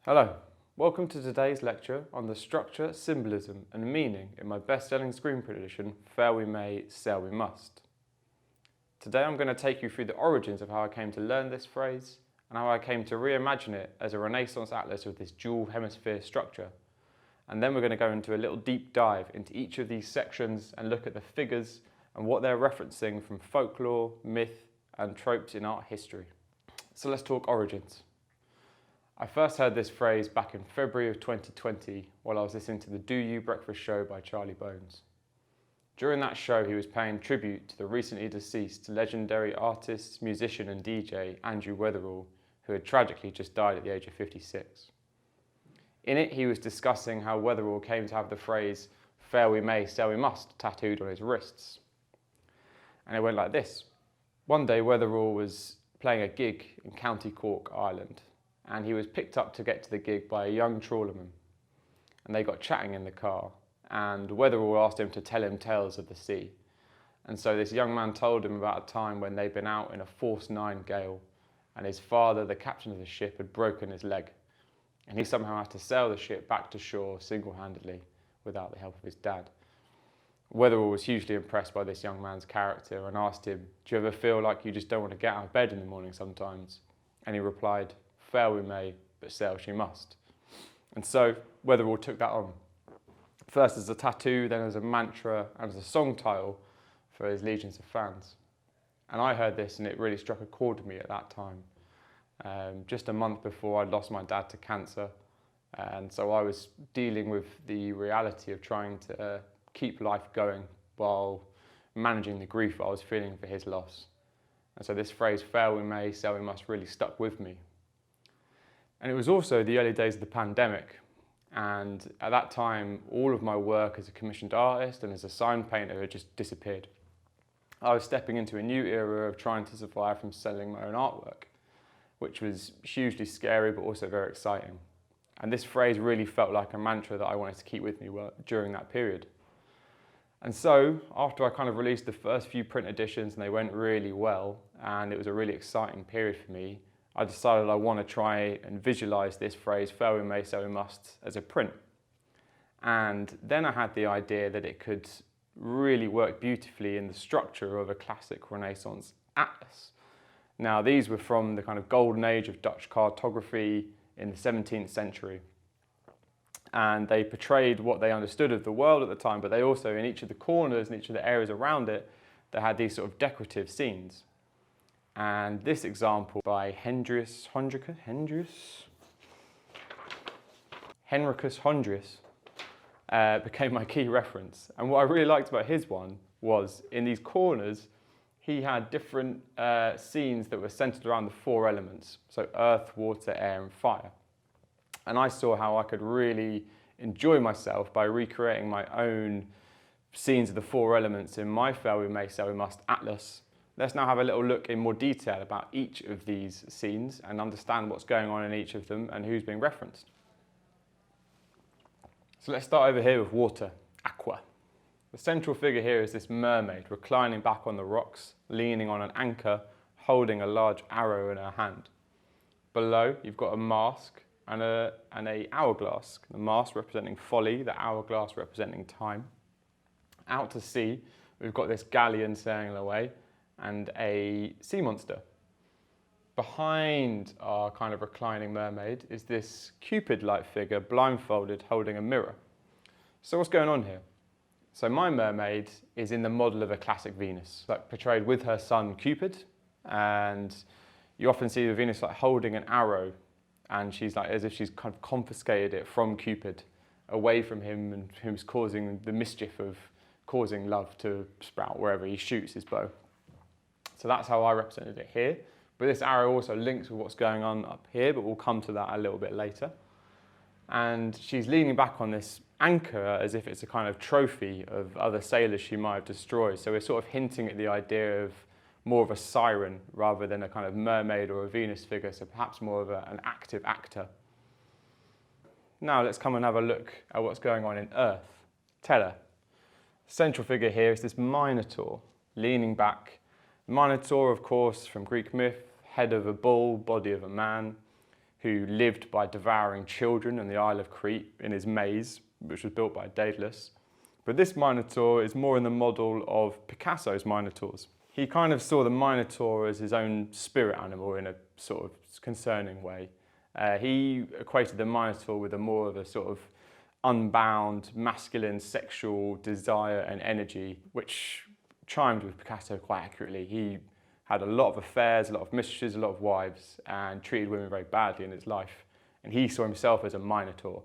Hello, welcome to today's lecture on the structure, symbolism and meaning in my best-selling screenprint edition, Fail We May, Sail We Must. Today I'm going to take you through the origins of how I came to learn this phrase and how I came to reimagine it as a Renaissance atlas with this dual hemisphere structure. And then we're going to go into a little deep dive into each of these sections and look at the figures and what they're referencing from folklore, myth and tropes in art history. So let's talk origins. I first heard this phrase back in February of 2020 while I was listening to the Do You Breakfast show by Charlie Bones. During that show he was paying tribute to the recently deceased legendary artist, musician and DJ Andrew Weatherall, who had tragically just died at the age of 56. In it he was discussing how Weatherall came to have the phrase "Fail we may, sail we must" tattooed on his wrists. And it went like this. One day Weatherall was playing a gig in County Cork, Ireland, and he was picked up to get to the gig by a young trawlerman. And they got chatting in the car, and Weatherall asked him to tell him tales of the sea. And so this young man told him about a time when they'd been out in a force 9 gale, and his father, the captain of the ship, had broken his leg. And he somehow had to sail the ship back to shore single-handedly without the help of his dad. Weatherall was hugely impressed by this young man's character and asked him, "Do you ever feel like you just don't want to get out of bed in the morning sometimes?" And he replied, "Fail we may, but sail she must." And so Weatherall took that on. First as a tattoo, then as a mantra and as a song title for his legions of fans. And I heard this and it really struck a chord with me at that time. Just a month before I'd lost my dad to cancer. And so I was dealing with the reality of trying to keep life going while managing the grief I was feeling for his loss. And so this phrase, "Fail we may, sail we must," really stuck with me. And it was also the early days of the pandemic. And at that time, all of my work as a commissioned artist and as a sign painter had just disappeared. I was stepping into a new era of trying to survive from selling my own artwork, which was hugely scary, but also very exciting. And this phrase really felt like a mantra that I wanted to keep with me during that period. And so, after I kind of released the first few print editions and they went really well, and it was a really exciting period for me, I decided I want to try and visualize this phrase, "Fail we may, sail we must," as a print. And then I had the idea that it could really work beautifully in the structure of a classic Renaissance atlas. Now, these were from the kind of golden age of Dutch cartography in the 17th century. And they portrayed what they understood of the world at the time, but they also, in each of the corners and each of the areas around it, they had these sort of decorative scenes. And this example by Henricus Honorius became my key reference. And what I really liked about his one was, in these corners, he had different scenes that were centered around the 4 elements. So earth, water, air and fire. And I saw how I could really enjoy myself by recreating my own scenes of the 4 elements in my Fail we may, sail we must atlas. Let's now have a little look in more detail about each of these scenes and understand what's going on in each of them and who's being referenced. So let's start over here with water, aqua. The central figure here is this mermaid reclining back on the rocks, leaning on an anchor, holding a large arrow in her hand. Below, you've got a mask and a hourglass, the mask representing folly, the hourglass representing time. Out to sea, we've got this galleon sailing away and a sea monster. Behind our kind of reclining mermaid is this Cupid-like figure, blindfolded, holding a mirror. So what's going on here? So my mermaid is in the model of a classic Venus, like portrayed with her son Cupid, and you often see the Venus like holding an arrow, and she's like as if she's kind of confiscated it from Cupid, away from him, and who's causing the mischief of causing love to sprout wherever he shoots his bow. So that's how I represented it here. But this arrow also links with what's going on up here, but we'll come to that a little bit later. And she's leaning back on this anchor as if it's a kind of trophy of other sailors she might have destroyed. So we're sort of hinting at the idea of more of a siren rather than a kind of mermaid or a Venus figure, so perhaps more of an active actor. Now let's come and have a look at what's going on in Earth. Tella. Central figure here is this Minotaur, leaning back. Minotaur, of course, from Greek myth, head of a bull, body of a man. who lived by devouring children on the Isle of Crete in his maze, which was built by Daedalus. But this Minotaur is more in the model of Picasso's Minotaurs. He kind of saw the Minotaur as his own spirit animal in a sort of concerning way. He equated the Minotaur with a more of a sort of unbound, masculine, sexual desire and energy, which chimed with Picasso quite accurately. He had a lot of affairs, a lot of mistresses, a lot of wives, and treated women very badly in his life. And he saw himself as a Minotaur.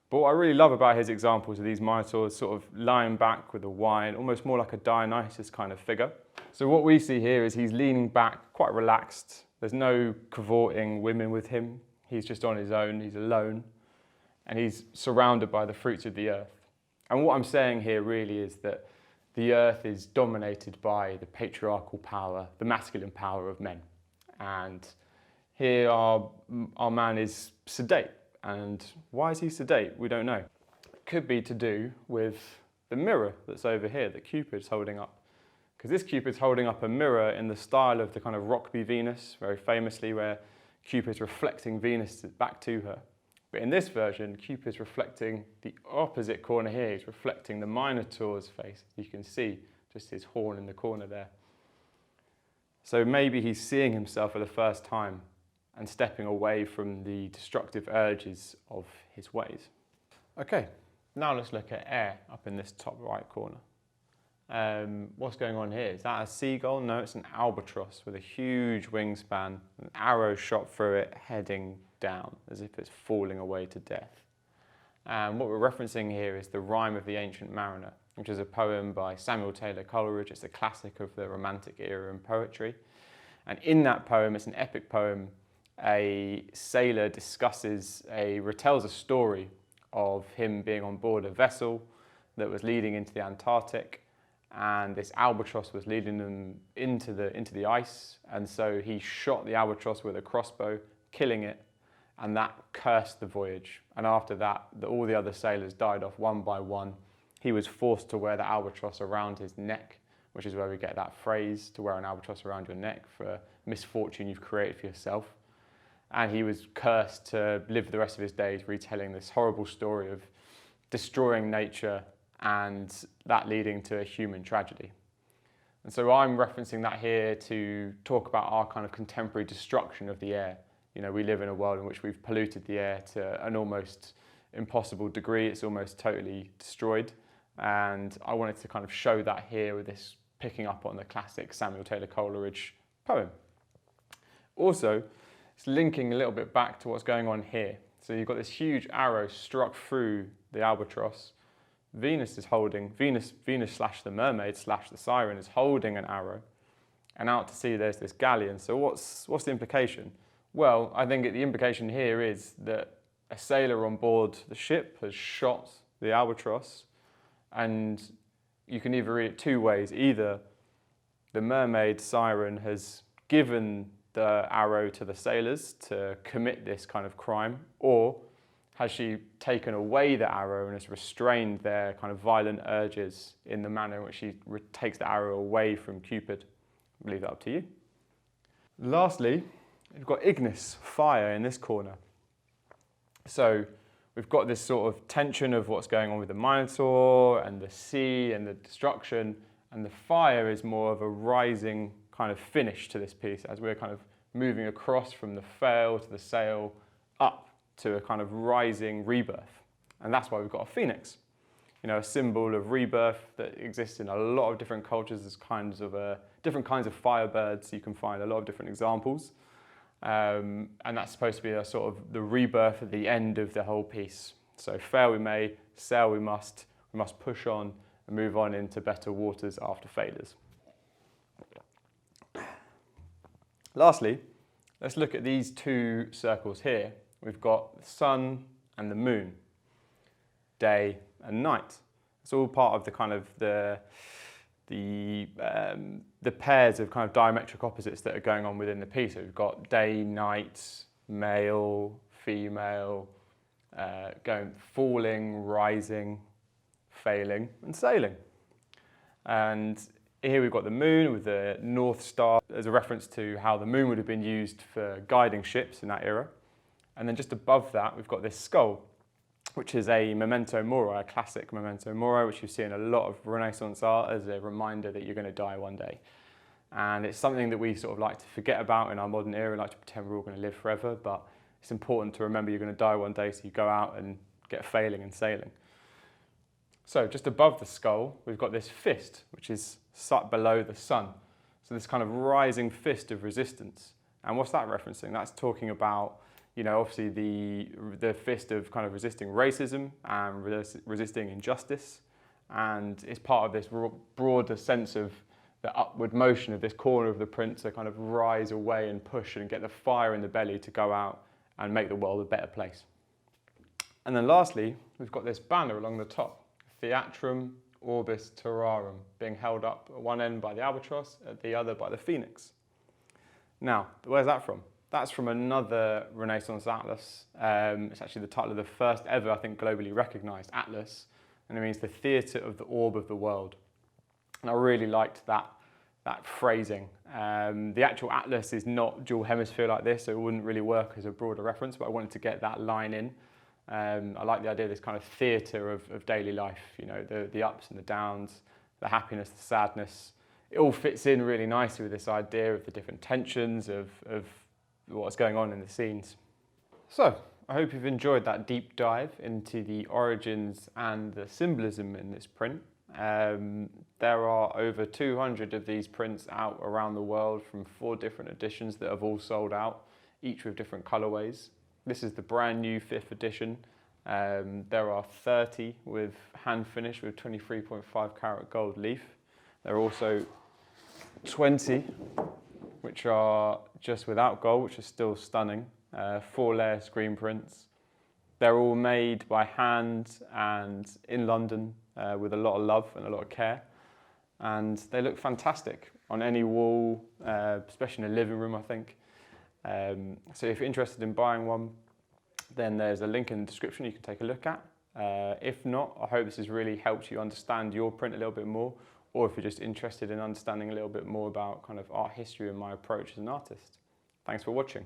But what I really love about his examples of these Minotaurs sort of lying back with a wine, almost more like a Dionysus kind of figure. So what we see here is he's leaning back, quite relaxed. There's no cavorting women with him. He's just on his own, he's alone, and he's surrounded by the fruits of the earth. And what I'm saying here really is that the earth is dominated by the patriarchal power, the masculine power of men. And here our man is sedate. And why is he sedate? We don't know. It could be to do with the mirror that's over here that Cupid's holding up. Because this Cupid's holding up a mirror in the style of the kind of Rockby Venus, very famously, where Cupid's reflecting Venus back to her. But in this version, Cupid's reflecting the opposite corner here. He's reflecting the Minotaur's face. You can see just his horn in the corner there. So maybe he's seeing himself for the first time and stepping away from the destructive urges of his ways. Okay, now let's look at air up in this top right corner. What's going on here? Is that a seagull? No, it's an albatross with a huge wingspan, an arrow shot through it, heading down as if it's falling away to death. And what we're referencing here is The Rime of the Ancient Mariner, which is a poem by Samuel Taylor Coleridge. It's a classic of the Romantic era in poetry. And in that poem, it's an epic poem, a sailor retells a story of him being on board a vessel that was leading into the Antarctic, and this albatross was leading them into the ice, and so he shot the albatross with a crossbow, killing it, and that cursed the voyage. And after that, all the other sailors died off one by one. He was forced to wear the albatross around his neck, which is where we get that phrase, to wear an albatross around your neck for misfortune you've created for yourself. And he was cursed to live the rest of his days retelling this horrible story of destroying nature and that leading to a human tragedy. And so I'm referencing that here to talk about our kind of contemporary destruction of the air. You know, we live in a world in which we've polluted the air to an almost impossible degree. It's almost totally destroyed. And I wanted to kind of show that here with this picking up on the classic Samuel Taylor Coleridge poem. Also, it's linking a little bit back to what's going on here. So you've got this huge arrow struck through the albatross. Venus slash the mermaid slash the siren is holding an arrow. And out to sea there's this galleon. So what's the implication? Well, I think the implication here is that a sailor on board the ship has shot the albatross, and you can either read it two ways. Either the mermaid siren has given the arrow to the sailors to commit this kind of crime, or has she taken away the arrow and has restrained their kind of violent urges in the manner in which she takes the arrow away from Cupid? I'll leave that up to you. Lastly, we've got Ignis, fire, in this corner. So we've got this sort of tension of what's going on with the Minotaur and the sea and the destruction, and the fire is more of a rising kind of finish to this piece as we're kind of moving across from the fail to the sail up to a kind of rising rebirth. And that's why we've got a phoenix, you know, a symbol of rebirth that exists in a lot of different cultures. There's different kinds of firebirds. You can find a lot of different examples. And that's supposed to be a sort of the rebirth at the end of the whole piece. So fail we may, sail we must push on and move on into better waters after failures. Lastly, let's look at these two circles here. We've got the sun and the moon, day and night. It's all part of the kind of the pairs of kind of diametric opposites that are going on within the piece. So we've got day, night, male, female, falling, rising, failing, and sailing. And here we've got the moon with the North Star as a reference to how the moon would have been used for guiding ships in that era. And then just above that, we've got this skull, which is a memento mori, a classic memento mori, which you see in a lot of Renaissance art as a reminder that you're going to die one day. And it's something that we sort of like to forget about in our modern era, like to pretend we're all going to live forever, but it's important to remember you're going to die one day, so you go out and get failing and sailing. So just above the skull, we've got this fist, which is set below the sun. So this kind of rising fist of resistance. And what's that referencing? That's talking about, obviously the fist of kind of resisting racism and resisting injustice. And it's part of this broader sense of the upward motion of this corner of the print to kind of rise away and push and get the fire in the belly to go out and make the world a better place. And then lastly, we've got this banner along the top, Theatrum Orbis Terrarum, being held up at one end by the albatross, at the other by the phoenix. Now, where's that from? That's from another Renaissance atlas. It's actually the title of the first ever, I think, globally recognised atlas, and it means the theatre of the orb of the world. And I really liked that phrasing. The actual atlas is not dual hemisphere like this, so it wouldn't really work as a broader reference, but I wanted to get that line in. I like the idea of this kind of theatre of daily life, the ups and the downs, the happiness, the sadness. It all fits in really nicely with this idea of the different tensions of what's going on in the scenes. So, I hope you've enjoyed that deep dive into the origins and the symbolism in this print. There are over 200 of these prints out around the world from 4 different editions that have all sold out, each with different colourways. This is the brand new 5th edition. There are 30 with hand finish with 23.5 carat gold leaf. There are also 20 which are just without gold, which is still stunning. 4-layer screen prints. They're all made by hand and in London with a lot of love and a lot of care. And they look fantastic on any wall, especially in a living room, I think. So if you're interested in buying one, then there's a link in the description you can take a look at. If not, I hope this has really helped you understand your print a little bit more, or if you're just interested in understanding a little bit more about kind of art history and my approach as an artist. Thanks for watching.